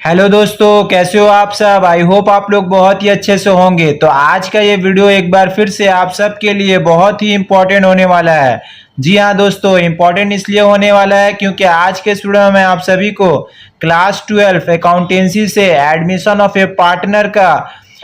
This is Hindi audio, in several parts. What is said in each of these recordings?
हेलो दोस्तों, कैसे हो आप सब। आई होप आप लोग बहुत ही अच्छे से होंगे। तो आज का ये वीडियो एक बार फिर से आप सब के लिए बहुत ही इम्पोर्टेंट होने वाला है। जी हाँ दोस्तों, इम्पोर्टेंट इसलिए होने वाला है क्योंकि आज के इस वीडियो में मैं आप सभी को क्लास 12 अकाउंटेंसी से एडमिशन ऑफ ए पार्टनर का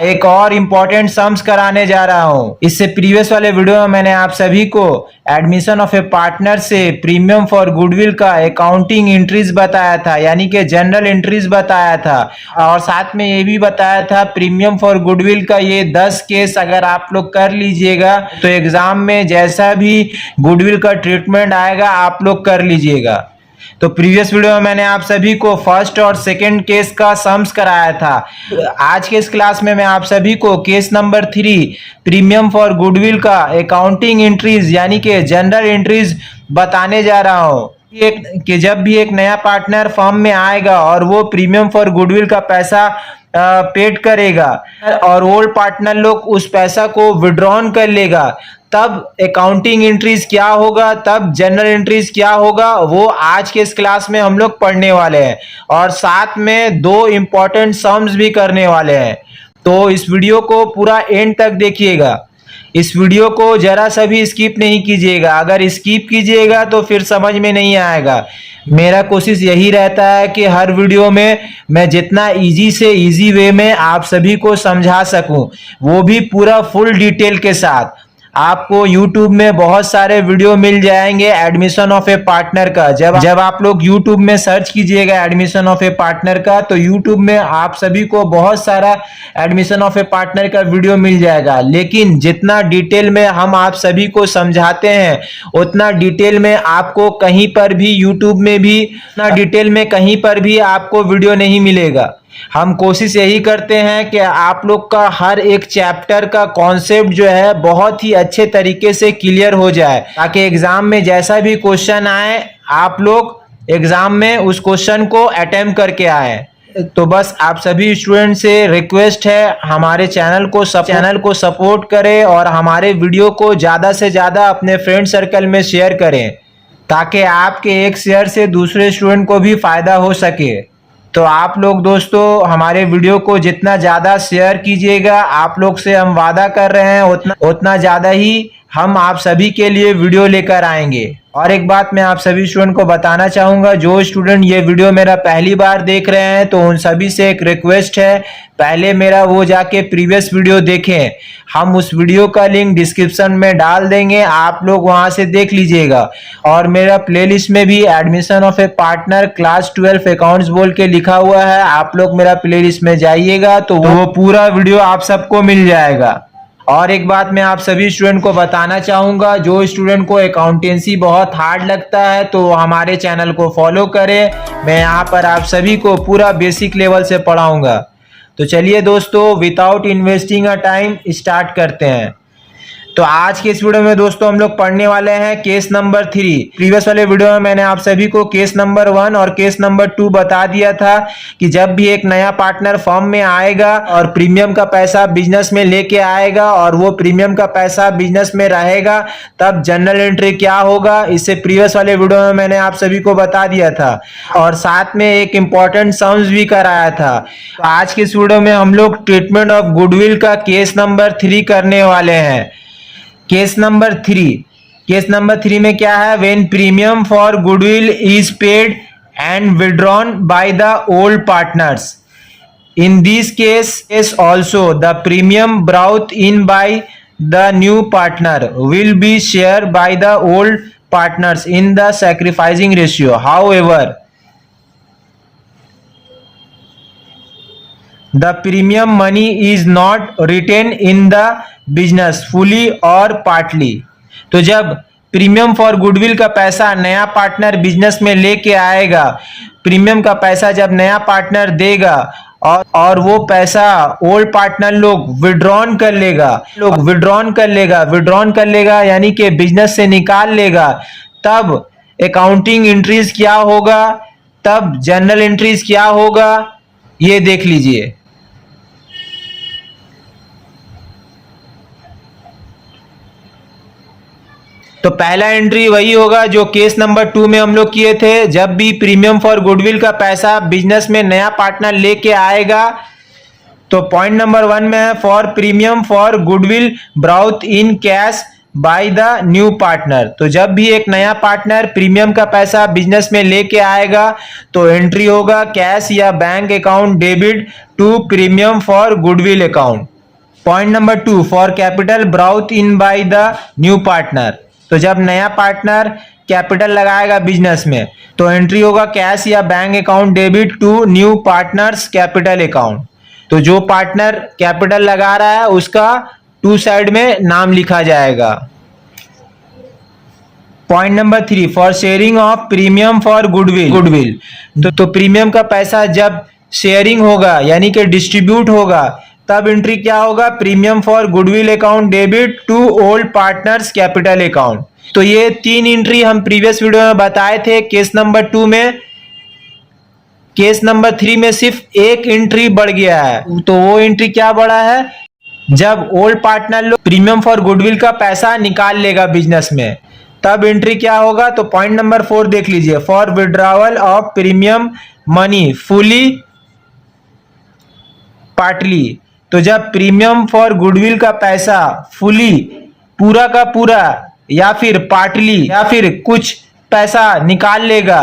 एक और इम्पोर्टेंट सम्स कराने जा रहा हूँ। इससे प्रीवियस वाले वीडियो में मैंने आप सभी को एडमिशन ऑफ ए पार्टनर से प्रीमियम फॉर गुडविल का अकाउंटिंग एंट्रीज बताया था, यानी कि जनरल एंट्रीज बताया था। और साथ में ये भी बताया था प्रीमियम फॉर गुडविल का ये 10 केस अगर आप लोग कर लीजिएगा तो एग्जाम में जैसा भी गुडविल का ट्रीटमेंट आएगा आप लोग कर लीजिएगा। तो प्रीवियस वीडियो में मैंने आप सभी को फर्स्ट और सेकंड केस का सम्स कराया था। आज के इस क्लास में मैं आप सभी को case number 3 premium for goodwill का अकाउंटिंग एंट्रीज यानी कि जनरल एंट्रीज बताने जा रहा हूँ। कि जब भी एक नया पार्टनर फर्म में आएगा और वो प्रीमियम फॉर गुडविल का पैसा पेड करेगा और ओल्ड पार्टनर लोग उस पैसा को विड्रॉन कर लेगा, तब अकाउंटिंग एंट्रीज क्या होगा, तब जनरल एंट्रीज क्या होगा, वो आज के इस क्लास में हम लोग पढ़ने वाले हैं। और साथ में 2 इंपॉर्टेंट सम्स भी करने वाले हैं। तो इस वीडियो को पूरा एंड तक देखिएगा। इस वीडियो को जरा सा भी स्किप नहीं कीजिएगा। अगर स्किप कीजिएगा तो फिर समझ में नहीं आएगा। मेरा कोशिश यही रहता है कि हर वीडियो में मैं जितना इजी से इजी वे में आप सभी को समझा सकूं, वो भी पूरा फुल डिटेल के साथ। आपको YouTube में बहुत सारे वीडियो मिल जाएंगे एडमिशन ऑफ ए पार्टनर का। जब आप लोग YouTube में सर्च कीजिएगा एडमिशन ऑफ ए पार्टनर का तो YouTube में आप सभी को बहुत सारा एडमिशन ऑफ ए पार्टनर का वीडियो मिल जाएगा। लेकिन जितना डिटेल में हम आप सभी को समझाते हैं उतना डिटेल में आपको कहीं पर भी YouTube में भी उतना डिटेल में कहीं पर भी आपको वीडियो नहीं मिलेगा। हम कोशिश यही करते हैं कि आप लोग का हर एक चैप्टर का कॉन्सेप्ट जो है बहुत ही अच्छे तरीके से क्लियर हो जाए, ताकि एग्जाम में जैसा भी क्वेश्चन आए आप लोग एग्जाम में उस क्वेश्चन को अटेम्प्ट करके आए। तो बस आप सभी स्टूडेंट से रिक्वेस्ट है, हमारे चैनल को सपोर्ट करें और हमारे वीडियो को ज़्यादा से ज़्यादा अपने फ्रेंड सर्कल में शेयर करें, ताकि आपके एक शेयर से दूसरे स्टूडेंट को भी फायदा हो सके। तो आप लोग दोस्तों हमारे वीडियो को जितना ज़्यादा शेयर कीजिएगा, आप लोग से हम वादा कर रहे हैं उतना ज़्यादा ही हम आप सभी के लिए वीडियो लेकर आएंगे। और एक बात मैं आप सभी स्टूडेंट को बताना चाहूँगा, जो स्टूडेंट ये वीडियो मेरा पहली बार देख रहे हैं तो उन सभी से एक रिक्वेस्ट है, पहले मेरा वो जाके प्रीवियस वीडियो देखें। हम उस वीडियो का लिंक डिस्क्रिप्शन में डाल देंगे, आप लोग वहां से देख लीजिएगा। और मेरा प्लेलिस्ट में भी admission of A partner class 12 accounts बोल के लिखा हुआ है, आप लोग मेरा प्लेलिस्ट में जाइएगा तो वो पूरा वीडियो आप सबको मिल जाएगा। और एक बात मैं आप सभी स्टूडेंट को बताना चाहूँगा, जो स्टूडेंट को अकाउंटेंसी बहुत हार्ड लगता है तो हमारे चैनल को फॉलो करें। मैं यहाँ पर आप सभी को पूरा बेसिक लेवल से पढ़ाऊँगा। तो चलिए दोस्तों, without investing a time start करते हैं। तो आज के इस वीडियो में दोस्तों हम लोग पढ़ने वाले हैं केस नंबर 3। प्रीवियस वाले वीडियो में मैंने आप सभी को केस नंबर 1 और केस नंबर 2 बता दिया था कि जब भी एक नया पार्टनर फर्म में आएगा और प्रीमियम का पैसा बिजनेस में लेके आएगा और वो प्रीमियम का पैसा बिजनेस में रहेगा, तब जनरल एंट्री क्या होगा, इससे प्रीवियस वाले वीडियो में मैंने आप सभी को बता दिया था। और साथ में एक इंपॉर्टेंट सम्स भी कराया था। तो आज के इस वीडियो में हम लोग ट्रीटमेंट ऑफ गुडविल का केस नंबर 3 करने वाले हैं। केस नंबर 3 में क्या है, when premium for goodwill is paid and withdrawn bye the old partners. In this case also the premium brought in by the new partner will be shared by the old partners in the sacrificing ratio. However, the premium money is not retained in the business fully और पार्टली। तो जब प्रीमियम फॉर गुडविल का पैसा नया पार्टनर बिजनेस में लेके आएगा, प्रीमियम का पैसा जब नया पार्टनर देगा और वो पैसा ओल्ड पार्टनर लोग विड्रॉन कर लेगा यानी कि बिजनेस से निकाल लेगा, तब अकाउंटिंग एंट्रीज क्या होगा, तब जनरल एंट्रीज क्या होगा, ये देख लीजिए। तो पहला एंट्री वही होगा जो केस नंबर 2 में हम लोग किए थे। जब भी प्रीमियम फॉर गुडविल का पैसा बिजनेस में नया पार्टनर लेके आएगा, तो पॉइंट नंबर 1 में है for premium for goodwill brought in cash by the new partner. तो जब भी एक नया पार्टनर प्रीमियम का पैसा बिजनेस में लेके आएगा तो एंट्री होगा कैश या bank account debit to premium for goodwill account. Point number 2 for capital brought in by the new partner. तो जब नया पार्टनर कैपिटल लगाएगा बिजनेस में तो एंट्री होगा कैश या bank account debit to new partners capital account. तो जो पार्टनर कैपिटल लगा रहा है उसका 2 साइड में नाम लिखा जाएगा। Point number 3 for sharing of premium for goodwill. तो प्रीमियम का पैसा जब शेयरिंग होगा यानी कि डिस्ट्रीब्यूट होगा तब एंट्री क्या होगा, premium for goodwill account debit to old partners capital account. तो ये 3 एंट्री हम प्रीवियस वीडियो में बताए थे केस नंबर 2 में। केस नंबर 3 में सिर्फ एक एंट्री बढ़ गया है। तो वो एंट्री क्या बढ़ा है, जब ओल्ड पार्टनर लोग प्रीमियम फॉर गुडविल का पैसा निकाल लेगा बिजनेस में तब एंट्री क्या होगा। तो पॉइंट नंबर 4 देख लीजिए, for withdrawal of premium money fully partly. तो जब प्रीमियम फॉर गुडविल का पैसा फुली पूरा का पूरा या फिर पार्टली या फिर कुछ पैसा निकाल लेगा,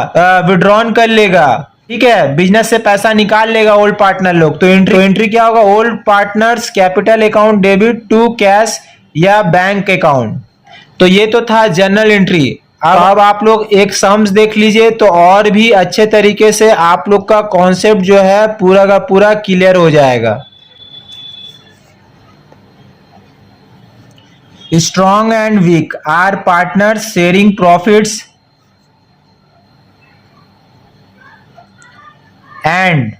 विड्रॉन कर लेगा, ठीक है, बिजनेस से पैसा निकाल लेगा ओल्ड पार्टनर लोग, तो एंट्री क्या होगा, old partners capital account debit to cash या बैंक अकाउंट। तो ये तो था जनरल एंट्री। अब आप लोग एक सम्स देख लीजिए तो और भी अच्छे तरीके से आप लोग का कॉन्सेप्ट जो है पूरा का पूरा क्लियर हो जाएगा। Strong and weak are partners sharing profits and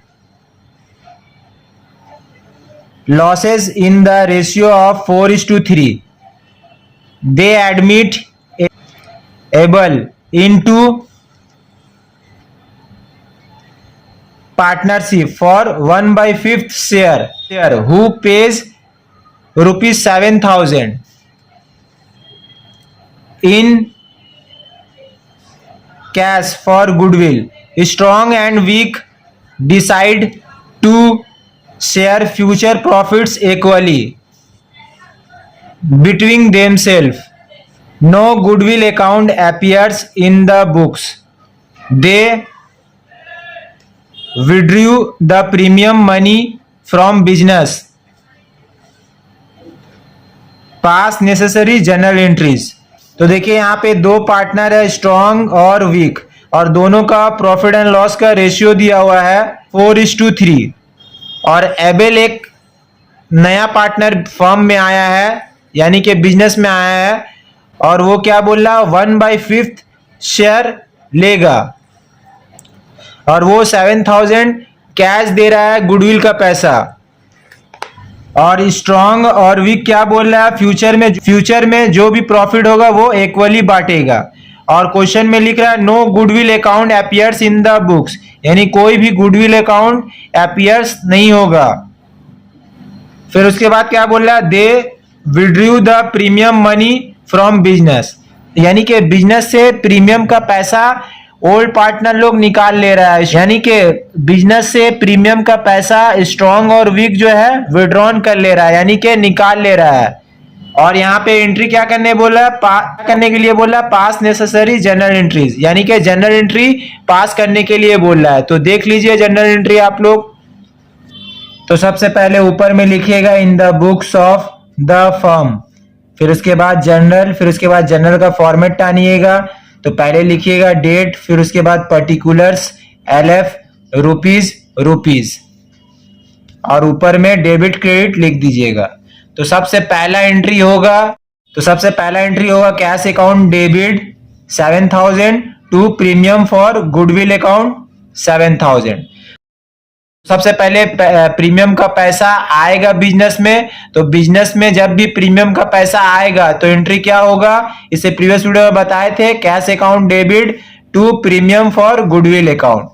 losses in the ratio of 4:3. They admit able into partnership for 1/5 share who pays ₹7,000 in cash for goodwill. Strong and weak decide to share future profits equally between themselves. No goodwill account appears in the books. They withdrew the premium money from business. Pass necessary journal entries. तो देखिए यहाँ पे 2 पार्टनर है, स्ट्रॉन्ग और वीक, और दोनों का प्रॉफिट एंड लॉस का रेशियो दिया हुआ है 4:3। और एबेल एक नया पार्टनर फर्म में आया है यानी कि बिजनेस में आया है और वो क्या बोल रहा है, 1/5 शेयर लेगा और वो 7,000 कैश दे रहा है गुडविल का पैसा। और स्ट्रॉन्ग और वीक क्या बोल रहा है, फ्यूचर में जो भी प्रॉफिट होगा वो इक्वली बांटेगा। और क्वेश्चन में लिख रहा है no goodwill account appears in the books, यानी कोई भी गुडविल अकाउंट अपीयर्स नहीं होगा। फिर उसके बाद क्या बोल रहा है, they withdrew the premium money from business, यानी कि बिजनेस से प्रीमियम का पैसा ओल्ड पार्टनर लोग निकाल ले रहा है, यानी कि बिजनेस से प्रीमियम का पैसा स्ट्रॉन्ग और वीक जो है विड्रॉन कर ले रहा है, यानी कि निकाल ले रहा है। और यहाँ पे एंट्री क्या करने बोला है, करने के लिए बोला पास नेसेसरी जनरल एंट्रीज, यानी कि जनरल एंट्री पास करने के लिए बोल रहा है। तो देख लीजिए जनरल एंट्री आप लोग। तो सबसे पहले ऊपर में लिखिएगा इन the books of the firm, फिर उसके बाद जनरल, फिर उसके बाद जनरल का फॉर्मेट टानिएगा। तो पहले लिखिएगा डेट, फिर उसके बाद पर्टिकुलर्स LF रुपीज और ऊपर में डेबिट क्रेडिट लिख दीजिएगा। तो सबसे पहला एंट्री होगा cash account debit 7,000 to premium for goodwill account 7,000। सबसे पहले प्रीमियम का पैसा आएगा बिजनेस में, तो बिजनेस में जब भी प्रीमियम का पैसा आएगा तो एंट्री क्या होगा, इसे प्रीवियस वीडियो में बताए थे, cash account debit to premium for goodwill account.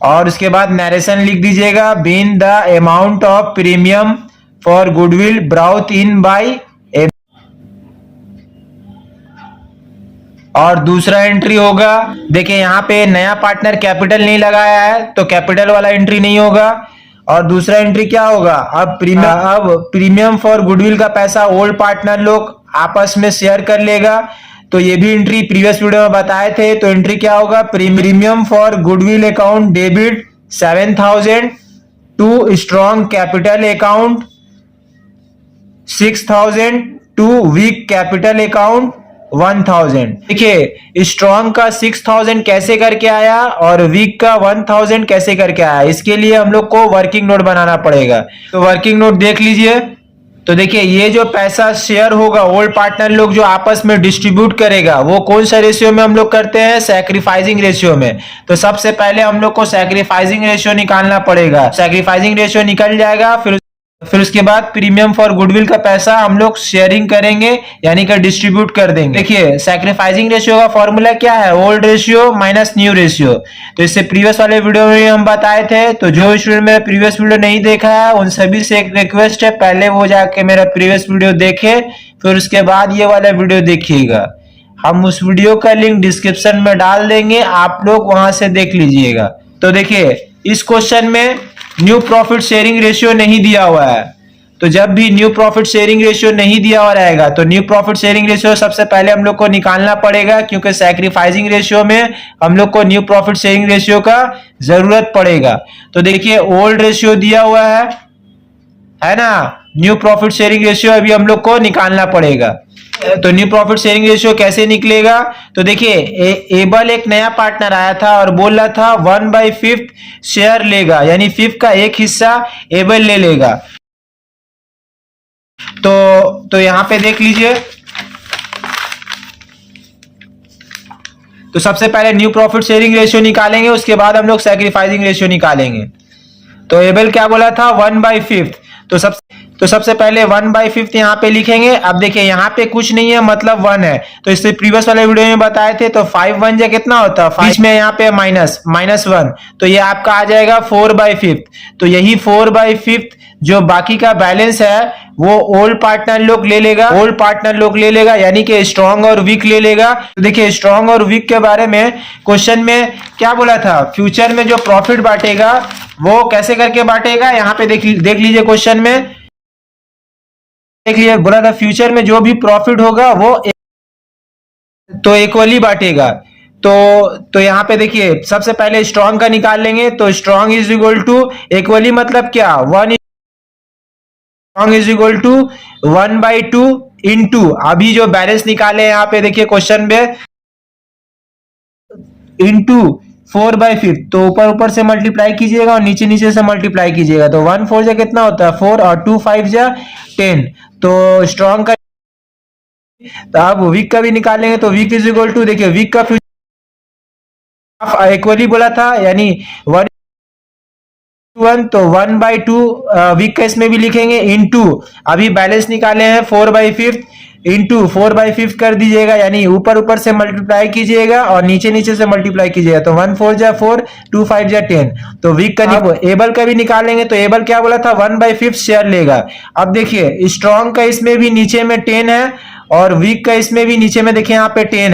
और उसके बाद नरेशन लिख दीजिएगा, being the amount of premium for goodwill brought in by और दूसरा एंट्री होगा, देखिए यहाँ पे नया पार्टनर कैपिटल नहीं लगाया है तो कैपिटल वाला एंट्री नहीं होगा। और दूसरा एंट्री क्या होगा, अब प्रीमियम फॉर गुडविल का पैसा ओल्ड पार्टनर लोग आपस में शेयर कर लेगा। तो ये भी एंट्री प्रीवियस वीडियो में बताए थे। तो एंट्री क्या होगा, premium for goodwill account debit 7000 to strong capital account 6000 to weak capital account 1000। देखिए स्ट्रॉन्ग का 6000 कैसे करके आया और वीक का 1000 कैसे करके आया, इसके लिए हम लोग को वर्किंग नोट बनाना पड़ेगा। तो वर्किंग नोट देख लीजिए। तो देखिए ये जो पैसा शेयर होगा ओल्ड पार्टनर लोग जो आपस में डिस्ट्रीब्यूट करेगा वो कौन सा रेशियो में हम लोग करते हैं, सैक्रिफाइसिंग रेशियो में। तो सबसे पहले हम लोग को सैक्रिफाइसिंग रेशियो निकालना पड़ेगा। सैक्रिफाइसिंग रेशियो निकल जाएगा, फिर उसके बाद प्रीमियम फॉर गुडविल का पैसा हम लोग शेयरिंग करेंगे यानी कि डिस्ट्रीब्यूट कर देंगे। देखिए सैक्रिफाइसिंग रेशियो का फॉर्मूला क्या है, old ratio minus new ratio. तो इससे प्रीवियस वाले वीडियो में हम बताए थे। तो जो स्टूडेंट मेरा प्रीवियस वीडियो नहीं देखा है उन सभी से एक रिक्वेस्ट है, पहले वो जाके मेरा प्रीवियस वीडियो देखे फिर उसके बाद ये वाला वीडियो देखिएगा। हम उस वीडियो का लिंक डिस्क्रिप्शन में डाल देंगे, आप लोग वहां से देख लीजिएगा। तो देखिए इस क्वेश्चन में न्यू प्रॉफिट शेयरिंग रेशियो नहीं दिया हुआ है। तो जब भी न्यू प्रॉफिट शेयरिंग रेशियो नहीं दिया हुआ रहेगा तो न्यू प्रॉफिट शेयरिंग रेशियो सबसे पहले हम लोग को निकालना पड़ेगा, क्योंकि सैक्रिफाइसिंग रेशियो में हम लोग को न्यू प्रॉफिट शेयरिंग रेशियो का जरूरत पड़ेगा। तो देखिए ओल्ड रेशियो दिया हुआ है ना, न्यू प्रॉफिट शेयरिंग रेशियो अभी हम लोग को निकालना पड़ेगा। तो न्यू प्रॉफिट शेयरिंग रेशियो कैसे निकलेगा, तो देखिए एबल एक नया पार्टनर आया था और बोल रहा था 1/5 शेयर लेगा, यानी 5 का एक हिस्सा एबल ले लेगा। तो यहां पे देख लीजिए। तो सबसे पहले न्यू प्रॉफिट शेयरिंग रेशियो निकालेंगे, उसके बाद हम लोग सैक्रिफाइसिंग रेशियो निकालेंगे। तो एबल क्या बोला था 1/5। तो सबसे पहले 1/5 यहाँ पे लिखेंगे। अब देखिए यहाँ पे कुछ नहीं है मतलब 1 है, तो इससे प्रीवियस वाले वीडियो में बताए थे। तो 5 1 जा कितना होता है, 5 में यहाँ पे -1, तो ये आपका आ जाएगा 4/5। तो यही 4/5 जो बाकी का बैलेंस है वो ओल्ड पार्टनर लोग ले लेगा, यानी कि स्ट्रॉन्ग और वीक ले लेगा। तो देखिए स्ट्रॉन्ग और वीक के बारे में क्वेश्चन में क्या बोला था, फ्यूचर में जो प्रॉफिट बांटेगा वो कैसे करके बांटेगा, यहाँ पे देख लीजिए क्वेश्चन में देख लीजिए बोला था फ्यूचर में जो भी प्रॉफिट होगा वो तो इक्वली बांटेगा। तो यहाँ पे देखिए सबसे पहले स्ट्रॉन्ग का निकाल लेंगे। तो strong is equal to equally मतलब क्या, strong is equal to 1/2 into अभी जो बैलेंस निकाले यहाँ पे देखिए क्वेश्चन में इंटू 4/5। तो ऊपर से मल्टीप्लाई कीजिएगा और नीचे से मल्टीप्लाई कीजिएगा। तो 1 4 जा कितना होता है 4 और 2 5 जा 10। तो स्ट्रॉन्ग का तो अब वीक का भी निकालेंगे। तो वीक इज इक्वल टू देखिए वीक का फ्यूचर इक्वली बोला था यानी 1 तो 1/2 वीक का इसमें भी लिखेंगे इंटू अभी बैलेंस निकाले हैं 4/5 इंटू 4/5 कर दीजिएगा, यानी ऊपर से मल्टीप्लाई कीजिएगा और नीचे से मल्टीप्लाई कीजिएगा। तो 1 4 जा 4 2 5 जा 10। तो वीक का एबल का भी निकालेंगे। तो एबल क्या बोला था 1/5 शेयर लेगा। अब देखिए स्ट्रॉन्ग का इसमें भी नीचे में 10 है और वीक का इसमें भी नीचे में देखिए यहाँ पे 10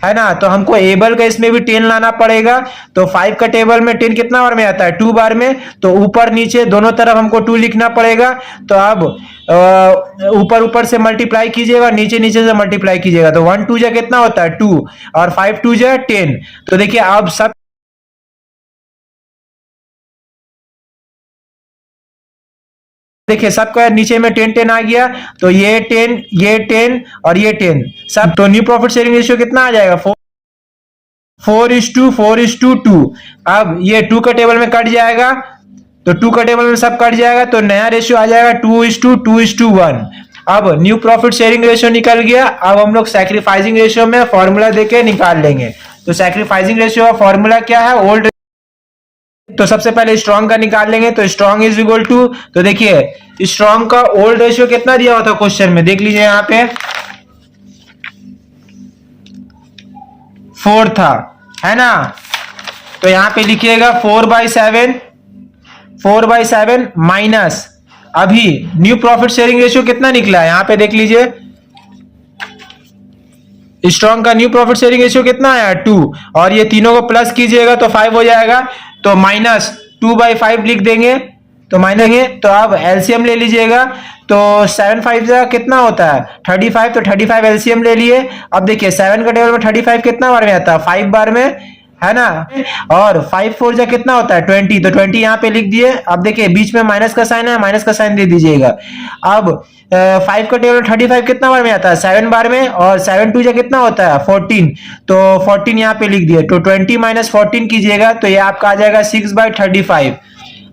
है ना। तो हमको एबल का इसमें भी 10 लाना पड़ेगा। तो 5 का टेबल में 10 कितना बार में आता है 2 बार में, तो ऊपर नीचे दोनों तरफ हमको 2 लिखना पड़ेगा। तो अब ऊपर से मल्टीप्लाई कीजिएगा, नीचे से मल्टीप्लाई कीजिएगा। तो 1 2 जा कितना होता है 2 और 5 2 जा 10। तो देखिए अब सब देखिए सबका नीचे में 10 10 आ गया। तो ये 10 और ये 10 सब। तो न्यू प्रॉफिट शेयरिंग रेशियो कितना आ जाएगा 4:2। अब ये 2 का टेबल में कट जाएगा, तो 2 का टेबल में सब कट जाएगा। तो नया रेशियो आ जाएगा 2:1। अब न्यू प्रॉफिट शेयरिंग रेशियो निकल गया। अब हम लोग सैक्रिफाइसिंग रेशियो में फॉर्मूला देके निकाल लेंगे। तो सैक्रिफाइसिंग रेशियो का फॉर्मूला क्या है, ओल्ड। तो सबसे पहले स्ट्रॉन्ग का निकाल लेंगे। तो स्ट्रॉन्ग इज इक्वल टू, तो देखिए स्ट्रॉन्ग का ओल्ड रेशियो कितना दिया हुआ था क्वेश्चन में, देख लीजिए यहाँ पे 4 था, है ना। तो यहाँ पे लिखिएगा 4/7 माइनस अभी न्यू प्रॉफिट शेयरिंग रेशियो कितना निकला है यहाँ पे देख लीजिए स्ट्रॉन्ग का न्यू प्रॉफिट शेयरिंग रेशियो कितना आया 2, और ये तीनों को प्लस कीजिएगा तो 5 हो जाएगा, तो -2/5 लिख देंगे, तो माइनस, तो अब एलसीएम ले लीजिएगा, तो 7 5 का कितना होता है 35, तो 35 एलसीएम ले लिए। अब देखिए 7 का टेबल में 35 कितना बार में आता है 5 बार में, है ना, और 5 4 जा कितना होता है 20, तो 20 यहाँ पे लिख दिए। अब देखिए बीच में माइनस का साइन है, माइनस का साइन दे दीजिएगा। अब 5 का टेबल 35 कितना बार में आता है 7 बार में, और 7 2 जा कितना होता है 14, तो 14 यहाँ पे लिख दिए, तो 20 - 14 कीजिएगा तो ये आपका आ जाएगा 6/35।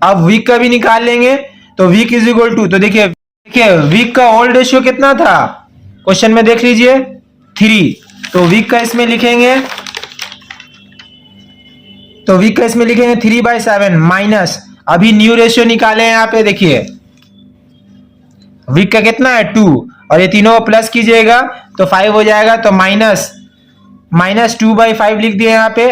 अब वीक का भी निकाल लेंगे, तो वीक इज इक्वल टू, तो देखिए वीक का ओल्ड रेशियो कितना था क्वेश्चन में देख लीजिए 3, तो वीक का इसमें लिखेंगे, तो वीक का इसमें लिखेंगे 3/7 माइनस, अभी न्यू रेशियो निकाले यहाँ पे देखिए वीक का कितना है 2, और ये तीनों को प्लस कीजिएगा तो 5 हो जाएगा, तो -2/5 लिख दिए यहाँ पे।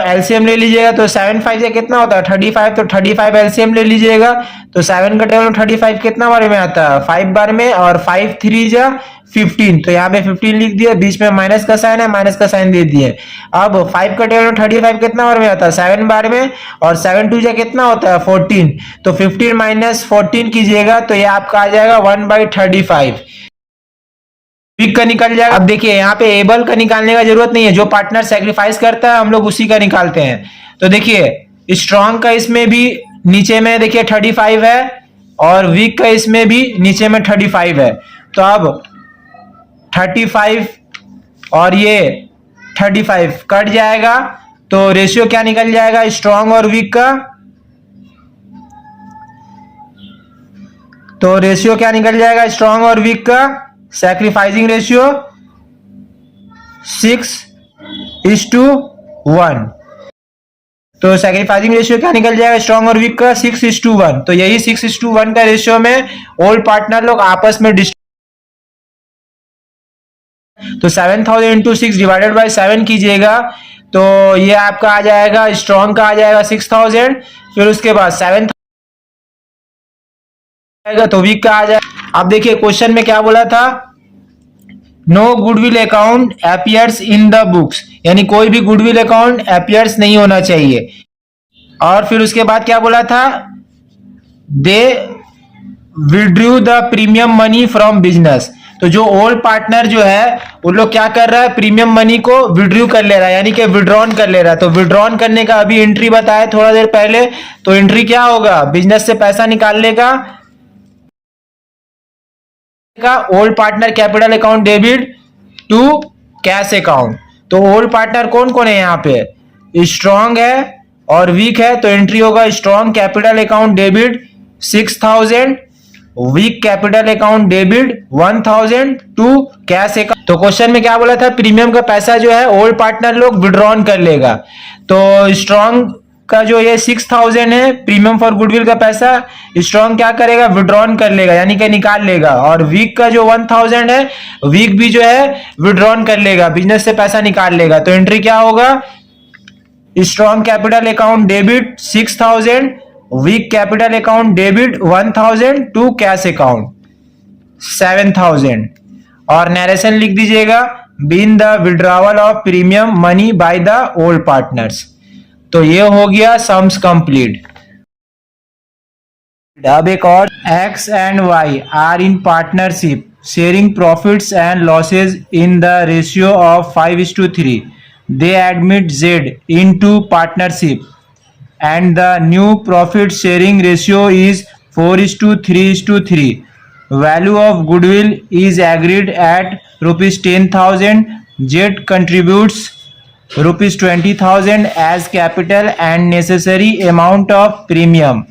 एलसीएम ले लीजिएगा, तो 7 5 से कितना होता है 35, तो 35 एलसीएम ले लीजिएगा, तो 7 का टेबल में 35 कितना बार में आता है 5 बार में, और 5 3 जा 15, तो यहाँ पे 15 लिख दिया, बीच में माइनस का साइन है, माइनस का साइन दे दिए। अब 5 का टेबल में 35 कितना बार में आता है 7 बार में, और 7 2 जा कितना होता है 14, तो 15 - 14 कीजिएगा तो ये आपका आ जाएगा 1/35, वीक का निकल जाएगा। अब देखिए यहाँ पे एबल का निकालने का जरूरत नहीं है, जो पार्टनर सेक्रीफाइस करता है हम लोग उसी का निकालते हैं। तो देखिए स्ट्रॉन्ग का इसमें भी नीचे में देखिए 35 है, और वीक का इसमें भी नीचे में 35 है, तो अब 35 और ये 35 कट जाएगा, तो रेशियो क्या निकल जाएगा स्ट्रॉन्ग और वीक का, तो रेशियो क्या निकल जाएगा स्ट्रॉन्ग और वीक का, सैक्रिफाइसिंग रेशियो 6:1, तो सैक्रिफाइसिंग रेशियो क्या निकल जाएगा स्ट्रॉन्ग और वीक का 6:1, तो यही 6:1 का रेशियो में ओल्ड पार्टनर लोग आपस में तो 7000 इंटू 6 डिवाइडेड बाई 7 कीजिएगा, तो ये आपका आ जाएगा स्ट्रॉन्ग का आ जाएगा 6000, फिर उसके बाद 7 आएगा, तो वीक का आ जाएगा। अब देखिए क्वेश्चन में क्या बोला था, no goodwill account appears in the books, यानी कोई भी गुडविल अकाउंट अपीयर्स नहीं होना चाहिए। और फिर उसके बाद क्या बोला था, they withdrew the premium money from business, तो जो ओल्ड पार्टनर जो है वो लोग क्या कर रहा है प्रीमियम मनी को विड्रू कर ले रहा है, यानी कि विड्रॉन कर ले रहा है। तो विड्रॉन करने का अभी एंट्री बताया थोड़ा देर पहले, तो एंट्री क्या होगा बिजनेस से पैसा निकालने का old partner capital account debit to cash account. तो ओल्ड पार्टनर कौन कौन है यहाँ पे स्ट्रॉन्ग है और वीक है, तो एंट्री होगा strong capital account debit 6000, weak capital account debit 1000 to cash account. तो क्वेश्चन में क्या बोला था प्रीमियम का पैसा जो है ओल्ड पार्टनर लोग विड्रॉन कर लेगा, तो स्ट्रॉन्ग का जो ये 6000 है प्रीमियम फॉर गुडविल का पैसा स्ट्रॉन्ग क्या करेगा विड्रॉन कर लेगा, यानी कि निकाल लेगा। और वीक का जो 1000 है वीक भी जो है विड्रॉन कर लेगा, बिजनेस से पैसा निकाल लेगा। तो एंट्री क्या होगा strong capital account debit 6000, weak capital account debit 1000 to cash account 7000, और नरेशन लिख दीजिएगा being the withdrawal of premium money by the old partners. तो ये हो गया सम्स कंप्लीट। अब एक और X and Y are in partnership sharing profits and losses in the ratio of 5:3। They admit Z into partnership and the new profit sharing ratio is 4:3:3. Value of goodwill is agreed at rupees 10,000. Z contributes rupees 20,000 as capital and necessary amount of premium,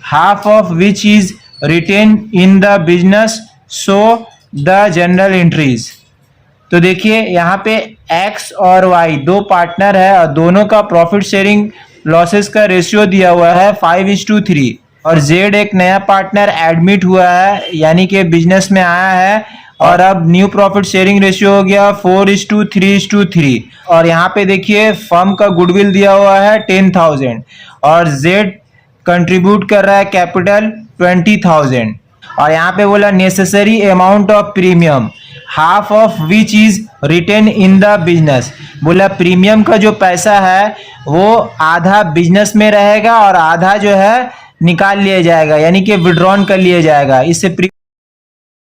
half of which is retained in the business. So the journal entries. तो देखिए यहाँ पे x और y दो पार्टनर है और दोनों का प्रॉफिट शेयरिंग लॉसेस का रेशियो दिया हुआ है 5:3, और जेड एक नया पार्टनर एडमिट हुआ है यानी कि बिजनेस में आया है, और अब न्यू प्रॉफिट शेयरिंग रेशियो हो गया 4:3:3। और यहाँ पे देखिए फर्म का गुडविल दिया हुआ है 10,000 और जेड कंट्रीब्यूट कर रहा है कैपिटल 20,000, और यहाँ पे बोला necessary amount of premium, half of which is retained in the business. बोला प्रीमियम का जो पैसा है वो आधा बिजनेस में रहेगा और आधा जो है निकाल लिया जाएगा, यानी कि विड्रॉन कर लिया जाएगा।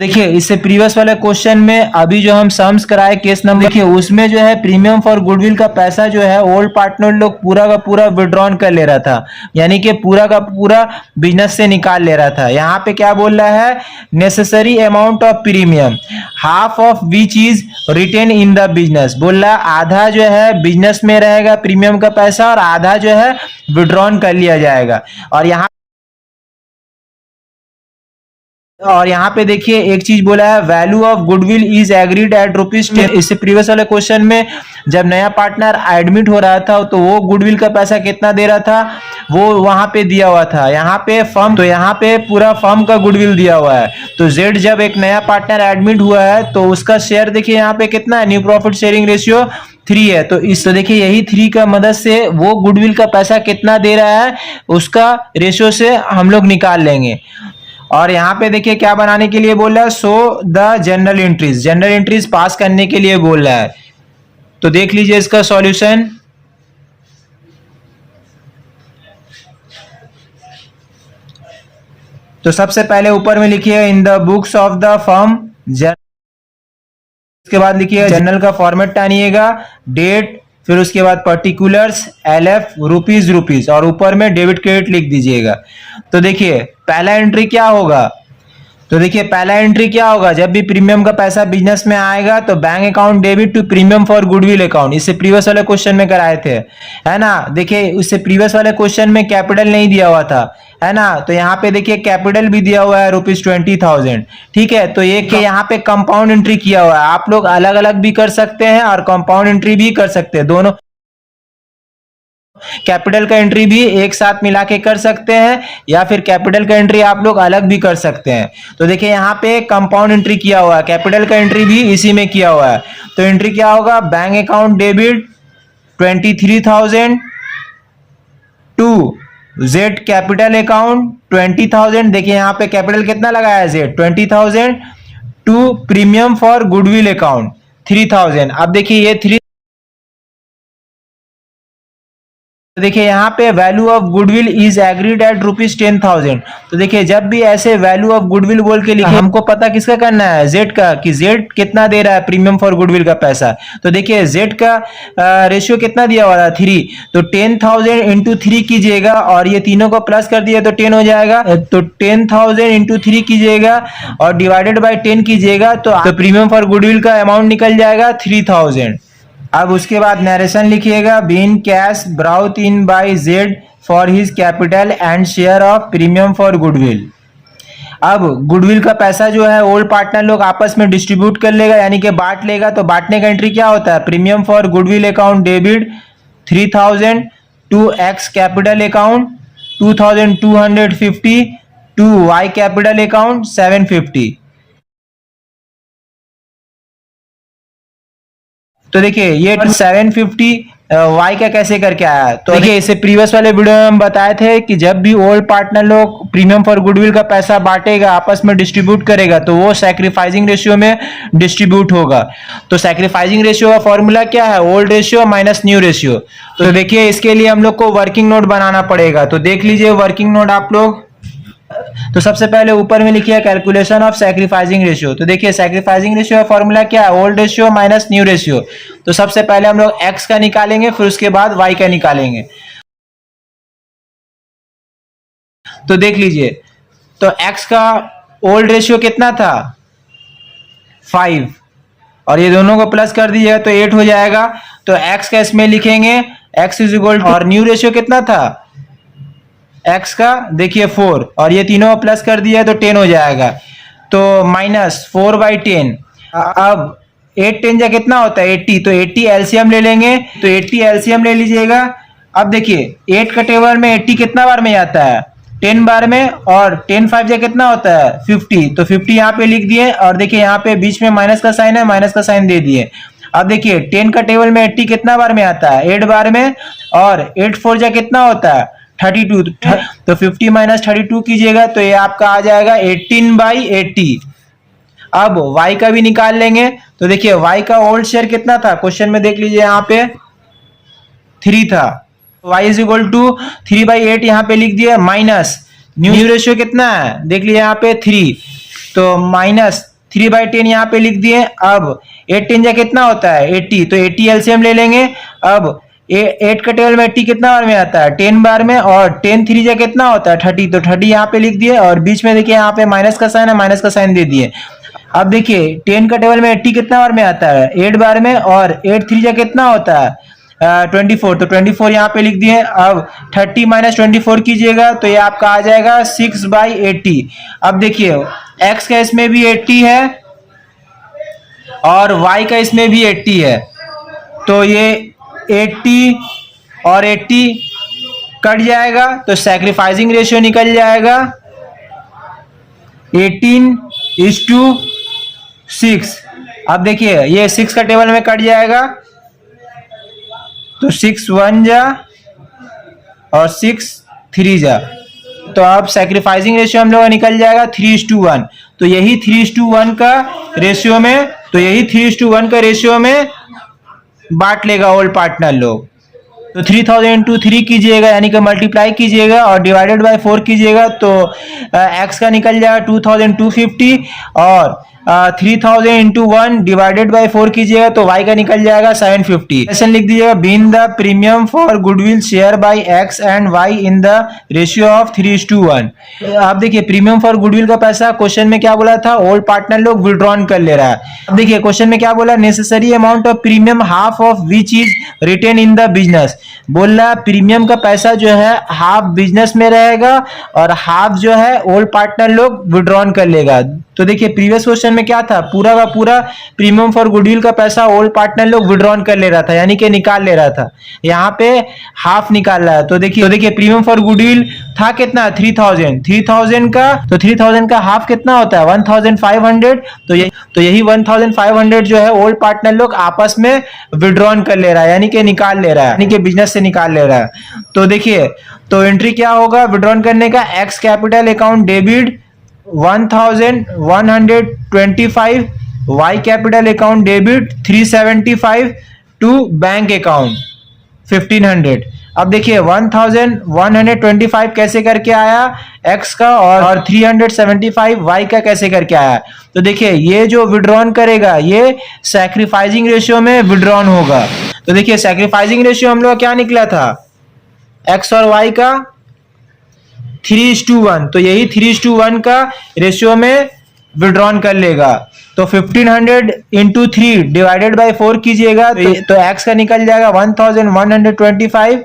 देखिए इससे प्रीवियस वाले क्वेश्चन में अभी जो हम सम्स कराए केस नंबर, देखिए उसमें जो है प्रीमियम फॉर गुडविल का पैसा जो है ओल्ड पार्टनर लोग पूरा का पूरा विड्रॉन कर ले रहा था, यानी कि पूरा का पूरा बिजनेस से निकाल ले रहा था। यहाँ पे क्या बोल रहा है, necessary amount of premium half of which is retained in the business. बोल रहा है आधा जो है बिजनेस में रहेगा प्रीमियम का पैसा और आधा जो है विड्रॉन कर लिया जाएगा। और यहाँ पे देखिए एक चीज बोला है, value of goodwill is agreed at ₹10। इससे प्रीवियस वाले क्वेश्चन में जब नया पार्टनर एडमिट हो रहा था तो वो गुडविल का पैसा कितना दे रहा था वो वहां पे दिया हुआ था। यहाँ पे फर्म, तो यहाँ पे पूरा फर्म का गुडविल दिया हुआ है। तो जेड जब एक नया पार्टनर एडमिट हुआ है तो उसका शेयर देखिए यहाँ पे कितना है, न्यू प्रॉफिट शेयरिंग रेशियो 3 है। तो देखिए यही 3 का मदद से वो गुडविल का पैसा कितना दे रहा है उसका रेशियो से हम लोग निकाल लेंगे। और यहाँ पे देखिए क्या बनाने के लिए बोल रहा है, so the general entries pass करने के लिए बोल रहा है। तो देख लीजिए इसका सॉल्यूशन। तो सबसे पहले ऊपर में लिखिए इन the books of the firm, उसके बाद लिखिए जनरल का फॉर्मेट टानिएगा, डेट, फिर उसके बाद पर्टिकुलर्स, LF रुपीज और ऊपर में डेबिट क्रेडिट लिख दीजिएगा। तो देखिए पहला एंट्री क्या होगा, तो देखिए पहला एंट्री क्या होगा, जब भी प्रीमियम का पैसा बिजनेस में आएगा तो bank account debit to premium for goodwill account. इससे प्रीवियस वाले क्वेश्चन में कराए थे, है ना। देखिए उससे प्रीवियस वाले क्वेश्चन में कैपिटल नहीं दिया हुआ था, है ना। तो यहाँ पे देखिए कैपिटल भी दिया हुआ है ₹20,000, ठीक है। तो ये कि यहाँ पे कंपाउंड एंट्री किया हुआ है। आप लोग अलग अलग भी कर सकते हैं और कंपाउंड एंट्री भी कर सकते हैं, दोनों कैपिटल का एंट्री भी एक साथ मिला के कर सकते हैं या फिर कैपिटल का एंट्री आप लोग अलग भी कर सकते हैं। तो देखिए यहाँ पे कंपाउंड एंट्री किया हुआ है, कैपिटल का एंट्री भी इसी में किया हुआ है। तो एंट्री क्या होगा, bank account debit 23,000 to Z capital account 20,000। देखिए यहाँ पे कैपिटल कितना लगाया है, Z 20,000 to premium for goodwill account 3,000। अब देखिए ये देखिए यहाँ पे value of goodwill is agreed at ₹10,000। तो देखिए जब भी ऐसे वैल्यू ऑफ गुडविल बोल के लिखे, हमको पता किसका करना है, जेड का, कि जेड कितना दे रहा है प्रीमियम फॉर गुडविल का पैसा। तो देखिए जेड का रेशियो कितना दिया हुआ था, 3। तो 10,000 इंटू 3 कीजिएगा और ये तीनों को प्लस कर दिया तो 10 हो जाएगा। तो 10,000 इंटू 3 कीजिएगा और डिवाइडेड बाई 10 कीजिएगा तो प्रीमियम फॉर गुडविल का अमाउंट निकल जाएगा 3,000। अब उसके बाद नरेशन लिखिएगा, being cash brought in by Z for his capital and share of premium for goodwill. अब गुडविल का पैसा जो है ओल्ड पार्टनर लोग आपस में डिस्ट्रीब्यूट कर लेगा, यानी कि बांट लेगा। तो बांटने का एंट्री क्या होता है, premium for goodwill account debit 3,000 to X capital account 2,250 to Y capital account 750। तो देखिए ये 750 वाई का कैसे करके आया। तो देखिए इसे प्रीवियस वाले वीडियो में हम बताए थे कि जब भी ओल्ड पार्टनर लोग प्रीमियम फॉर गुडविल का पैसा बांटेगा, आपस में डिस्ट्रीब्यूट करेगा, तो वो सैक्रिफाइसिंग रेशियो में डिस्ट्रीब्यूट होगा। तो सैक्रिफाइसिंग रेशियो का फॉर्मूला क्या है, old ratio minus new ratio. तो देखिए इसके लिए हम लोग को वर्किंग नोट बनाना पड़ेगा। तो देख लीजिए वर्किंग नोट आप लोग। तो सबसे पहले ऊपर में लिखिए कैलकुलेशन ऑफ सैक्रिफाइसिंग रेशियो। तो देखिए सैक्रिफाइसिंग रेशियो का फॉर्मूला क्या है, old ratio minus new ratio. तो सबसे पहले हम लोग एक्स का निकालेंगे, फिर उसके बाद वाई का निकालेंगे। तो देख लीजिए, तो एक्स का ओल्ड रेशियो कितना था, 5, और ये दोनों को प्लस कर दीजिएगा तो 8 हो जाएगा। तो एक्स का इसमें लिखेंगे एक्स इज इक्वल टू, और न्यू रेशियो कितना था एक्स का, देखिए 4, और ये तीनों प्लस कर दिया तो 10 हो जाएगा। तो -4/10। अब 8 10 जा कितना होता है 80, तो 80 एलसीएम ले लेंगे। तो 80 एलसीएम ले लीजिएगा। अब देखिए 8 का टेबल में 80 कितना बार में आता है, 10 बार में, और 10 5 जा कितना होता है 50। तो 50 यहाँ पे लिख दिए, और देखिए यहाँ पे बीच में माइनस का साइन है, माइनस का साइन दे दिए। अब देखिए 10 का टेबल में 80 कितना बार में आता है, 8 बार में, और 8 4 जा कितना होता है 32। तो 50 - 32 कीजिएगा तो ये आपका आ जाएगा 18/80। अब y का भी निकाल लेंगे। तो देखिए y का ओल्ड शेयर कितना था, क्वेश्चन में देख लीजिए यहाँ पे 3 था। y इज इक्वल टू 3/8 यहाँ पे लिख दिया, माइनस न्यू रेशियो कितना है देख लीजिए यहाँ पे 3, तो माइनस 3/10 यहाँ पे लिख दिए। अब 8 10 जा कितना होता है 80, तो 80 एलसीएम ले लेंगे। अब 8 का टेबल में 80 कितना बार में आता है 10 बार में, और 10 3 जा कितना होता है 30, तो 30 यहाँ पे लिख दिए। और बीच में देखिए यहाँ पे माइनस का साइन है, माइनस का साइन दे दिए। अब देखिए 10 का टेबल में 80 कितना बार में आता है 8 बार में, और 8 3 जा कितना होता है 24, तो 24 यहाँ पे लिख दिए। अब 30 माइनस 24 कीजिएगा तो ये आपका आ जाएगा 6/80। अब देखिए x का इसमें भी 80 है और y का इसमें भी 80 है, तो ये 80 और 80 कट जाएगा, तो सैक्रिफाइसिंग रेशियो निकल जाएगा 18:6। अब देखिए ये 6 का टेबल में कट जाएगा, तो 6 1 जा और 6 3 जा, तो अब सैक्रिफाइसिंग रेशियो हम लोग का निकल जाएगा 3:1। तो यही 3:1 का रेशियो में, तो यही 3:1 का रेशियो में बांट लेगा ओल्ड पार्टनर लोग। तो 3000 इंटू 3 कीजिएगा, यानी कि मल्टीप्लाई कीजिएगा और डिवाइडेड बाय 4 कीजिएगा, तो x का निकल जाएगा 2250, और 3000 इंटू 1 डिवाइडेड बाय 4 कीजिएगा तो y का निकल जाएगा 750। क्वेश्चन लिख दीजिएगा, being the premium for goodwill shared by x and y in the ratio of 3:1। आप देखिए प्रीमियम फॉर गुडविल का पैसा क्वेश्चन में क्या बोला था, ओल्ड पार्टनर लोग विड्रॉन कर ले रहा है। अब देखिए क्वेश्चन में क्या बोला, necessary amount of premium half of which is retained in the business. बोल रहा प्रीमियम का पैसा जो है हाफ बिजनेस में रहेगा और हाफ जो है ओल्ड पार्टनर लोग विड्रॉन कर लेगा। तो देखिए प्रीवियस क्वेश्चन में क्या था, पूरा का पूरा प्रीमियम फॉर गुडविल का पैसा ओल्ड पार्टनर लोग विड्रॉन कर ले रहा था, यानी कि निकाल ले रहा था। यहाँ पे हाफ निकाल रहा है। तो देखिए प्रीमियम फॉर गुडविल था कितना 3000 का, तो 3000 का हाफ कितना होता है 1500। तो यही 1500 जो है ओल्ड पार्टनर लोग आपस में विड्रॉन कर ले रहा है, यानी कि निकाल ले रहा है, यानी कि बिजनेस से निकाल ले रहा है। तो देखिए तो एंट्री क्या होगा विड्रॉन करने का, X capital account debit 1125, Y capital account debit 375 to bank account 1500। अब देखिए 1125 कैसे करके आया x का, और 375 y का कैसे करके आया। तो देखिए ये जो विड्रॉन करेगा ये सैक्रिफाइसिंग रेशियो में विड्रॉन होगा। तो देखिए सैक्रिफाइसिंग रेशियो हम लोग क्या निकला था x और y का 3:1, तो यही 3:1 का रेशियो में विड्रॉन कर लेगा। तो 1500 इंटू 3 डिवाइडेड बाय 4 कीजिएगा तो x का निकल जाएगा 1125,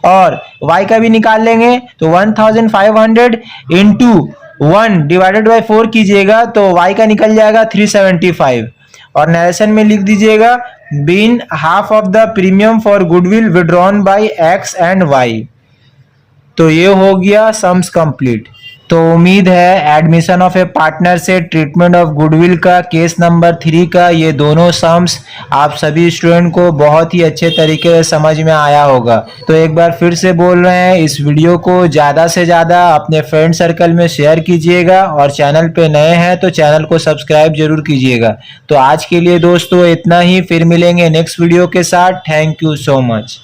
और y का भी निकाल लेंगे तो 1500 इंटू 1 डिवाइडेड बाय 4 कीजिएगा तो y का निकल जाएगा 375। और नरेशन में लिख दीजिएगा, being half of the premium for goodwill withdrawn by x and y। तो ये हो गया सम्स कंप्लीट। तो उम्मीद है एडमिशन ऑफ ए पार्टनर से ट्रीटमेंट ऑफ गुडविल का केस नंबर 3 का ये दोनों सम्स आप सभी स्टूडेंट को बहुत ही अच्छे तरीके से समझ में आया होगा। तो एक बार फिर से बोल रहे हैं, इस वीडियो को ज़्यादा से ज़्यादा अपने फ्रेंड सर्कल में शेयर कीजिएगा, और चैनल पे नए हैं तो चैनल को सब्सक्राइब जरूर कीजिएगा। तो आज के लिए दोस्तों इतना ही, फिर मिलेंगे नेक्स्ट वीडियो के साथ। Thank you so much.